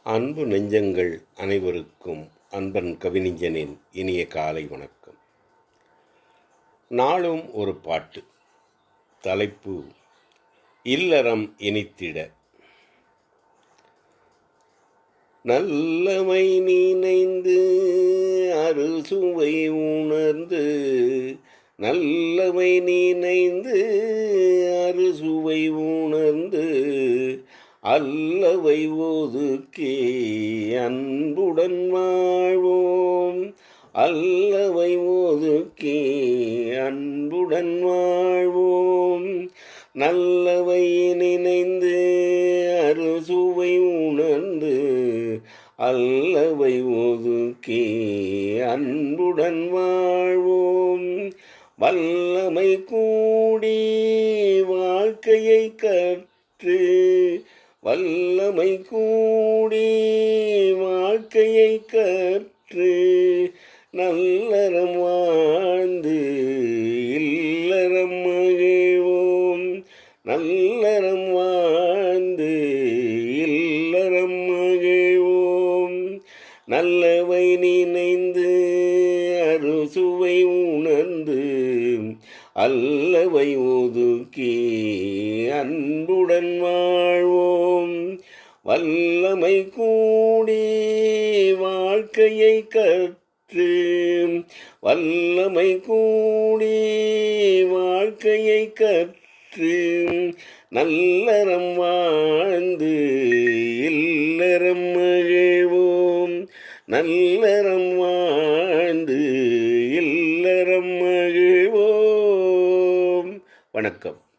அன்பு நெஞ்சங்கள் அனைவருக்கும் அன்பன் கவிஞனின் இனிய காலை வணக்கம். நாளும் ஒரு பாட்டு. தலைப்பு இல்லறம் இனித்திட. நல்லவை நினைந்து அறுசுவை உணர்ந்து, நல்லவை நினைந்து அறுசுவை உணர்ந்து, அல்லவை ஒதுக்கி அன்புடன் வாழ்வோம். அல்லவை ஒதுக்கி அன்புடன் வாழ்வோம். நல்லவை நினைந்து அறுசுவை உணர்ந்து, அல்லவை ஒதுக்கி அன்புடன் வாழ்வோம். வல்லமை கூடி வாழ்க்கையை கற்று, வல்லமை கூடி வாழ்க்கையை கற்று, நல்லறம் வாழ்ந்து இல்லறம் மகிழ்வோம். நல்லறம் வாழ்ந்து இல்லறம் மகிழ்வோம். நல்லவை நினைந்து அறுசுவை உணர்ந்து, அல்லவை ஒதுக்கி அன்புடன் வாழ்வோம். வல்லமை கூடி வாழ்க்கையை கற்று, வல்லமை கூடி வாழ்க்கையை கற்று, நல்லறம் வாழ்ந்து இல்லறம் மகிழ்வோம். நல்லறம்